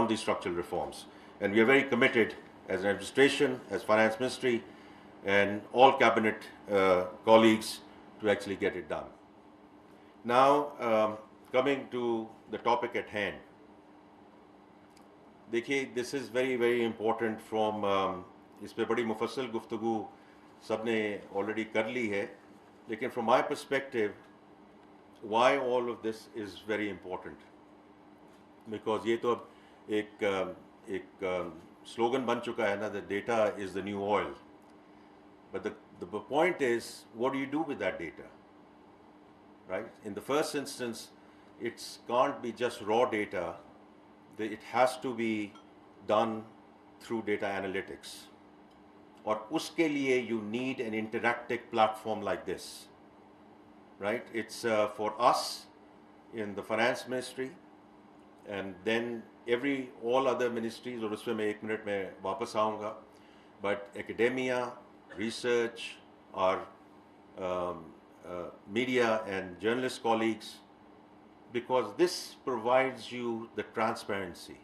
these structural reforms. And we are very committed as an administration, as Finance Ministry, and all cabinet colleagues to actually get it done. Now, coming to the topic at hand. देखिए, this is very, very important from, इस पे बड़ी मुफस्सल गुफ्तगू सबने already कर ली है, लेकिन from my perspective, why all of this is very important. Because ये तो अब एक slogan बन चुका है ना, that data is the new oil. But the point is, what do you do with that data? Right? In the first instance, it can't be just raw data. It has to be done through data analytics. और उसके लिए you need an interactive platform like this. Right? It's for us in the Finance Ministry, and then all other ministries, और उसमें मैं 1 minute में वापस आऊँगा, but academia, research, our media and journalist colleagues, because this provides you the transparency.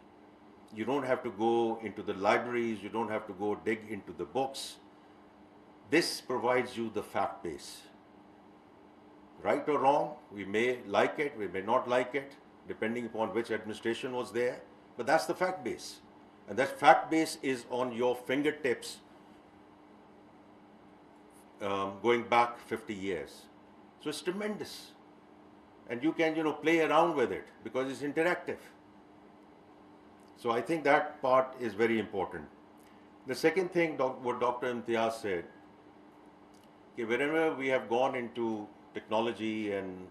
You don't have to go into the libraries, you don't have to go dig into the books. This provides you the fact base. Right or wrong, we may like it, we may not like it, depending upon which administration was there, but that's the fact base. And that fact base is on your fingertips, going back 50 years. So it's tremendous. And you can, play around with it because it's interactive. So I think that part is very important. The second thing, what Dr. Imtiaz said, wherever we have gone into technology and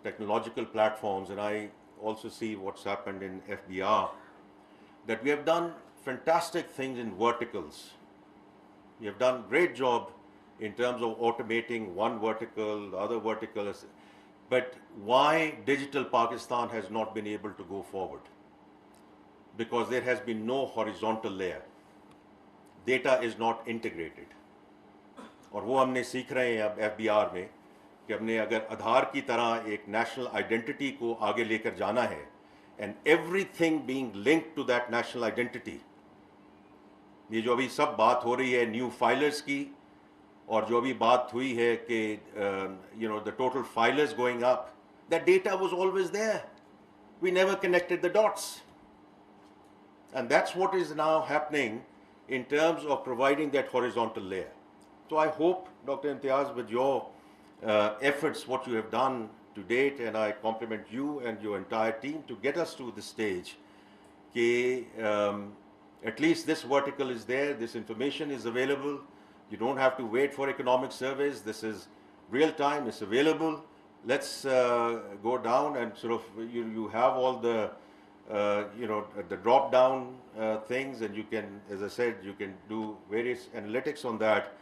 technological platforms, and I also see what's happened in FBR, that we have done fantastic things in verticals. We have done a great job in terms of automating one vertical, the other vertical. But why digital Pakistan has not been able to go forward? Because there has been no horizontal layer. Data is not integrated. और वो हमने सीख रहे हैं अब FBR में कि हमने अगर आधार की तरह एक national identity को आगे लेकर जाना है, and everything being linked to that national identity. ये जो अभी सब बात हो रही है new filers की, और जो अभी बात हुई है कि the total filers going up, that data was always there. We never connected the dots. And that's what is now happening in terms of providing that horizontal layer. So I hope, Dr. Imtiaz, with your efforts, what you have done to date, and I compliment you and your entire team to get us to this stage, at least this vertical is there, this information is available. You don't have to wait for economic surveys. This is real time, it's available. Let's go down and sort of, you have all the, the drop down things, and you can, as I said, you can do various analytics on that.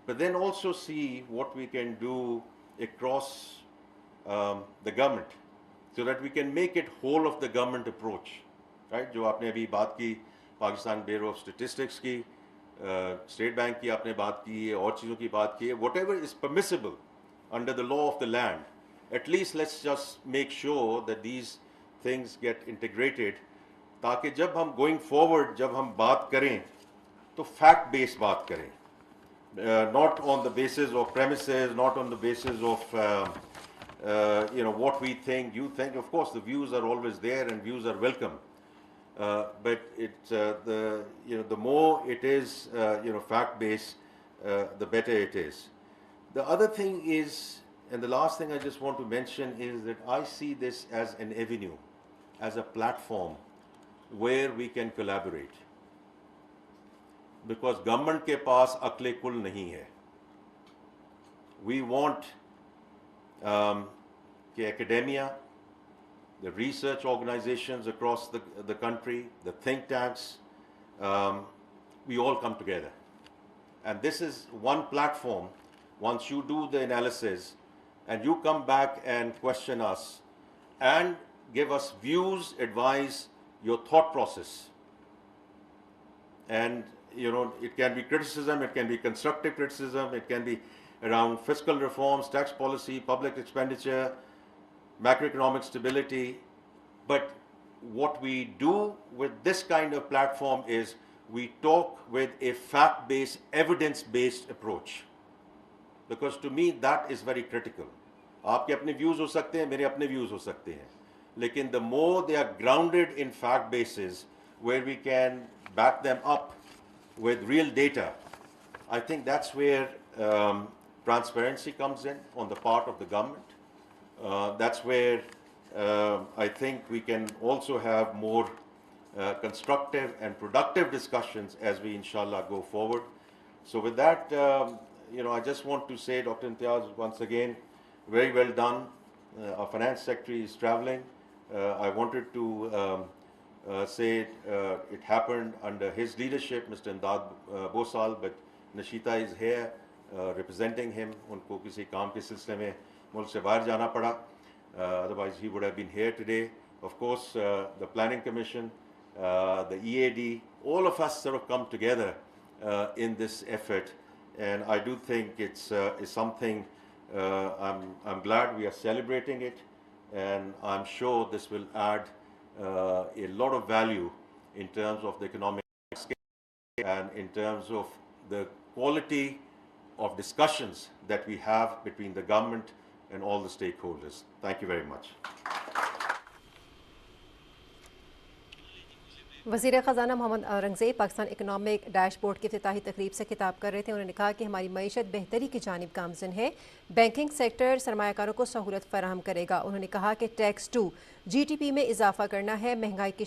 But then also see what we can do across the government, so that we can make it whole of the government approach. Right? जो आपने अभी बात की Pakistan Bureau of Statistics की, State Bank की आपने बात की है, और चीज़ों की बात की है, whatever is permissible under the law of the land, at least let's just make sure that these things get integrated, ताकि जब हम going forward, जब हम बात करें, तो fact based बात करें, not on the basis of premises, not on the basis of what we think, you think. Of course, the views are always there, and views are welcome. But it's the more it is fact-based, the better it is. The other thing is, and the last thing I just want to mention is that I see this as an avenue, as a platform where we can collaborate. Because government के पास अक्ले कुल नहीं है. We want कि academia, the research organizations across the country, the think tanks, we all come together. And this is one platform. Once you do the analysis and you come back and question us and give us views, advice, your thought process. And it can be criticism, it can be constructive criticism, it can be around fiscal reforms, tax policy, public expenditure, macroeconomic stability, but what we do with this kind of platform is we talk with a fact-based, evidence-based approach. Because to me that is very critical. आपके अपने views हो सकते हैं, मेरे अपने views हो सकते हैं, लेकिन the more they are grounded in fact bases where we can back them up with real data, I think that's where transparency comes in on the part of the government. That's where I think we can also have more constructive and productive discussions as we inshallah go forward. So with that, I just want to say, Dr. Imtiaz, once again, very well done. Our finance secretary is traveling. I wanted to say it happened under his leadership, Mr. Imdad Bosal, but Nashita is here representing him. Unko kisi kaam ke silsile mein mulk se bahar jana pada. Otherwise he would have been here today. Of course, the Planning Commission, the EAD, all of us sort of come together in this effort, and I do think it's something. I'm glad we are celebrating it, and I'm sure this will add a lot of value in terms of the economic scale and in terms of the quality of discussions that we have between the government and all the stakeholders. Thank you very much. वज़ीर खजाना Mohammad नगज़ीब Pakistan economic dashboard की इफ्तिताही तकरीब से खिताब कर रहे थे। उन्होंने कहा कि हमारी मईशत बेहतरी की जानिब गामज़न है। बैंकिंग सेक्टर सरमायाकारों को सहूलत फराहम करेगा। उन्होंने कहा कि टैक्स 2 GDP में इजाफा करना है, महंगाई की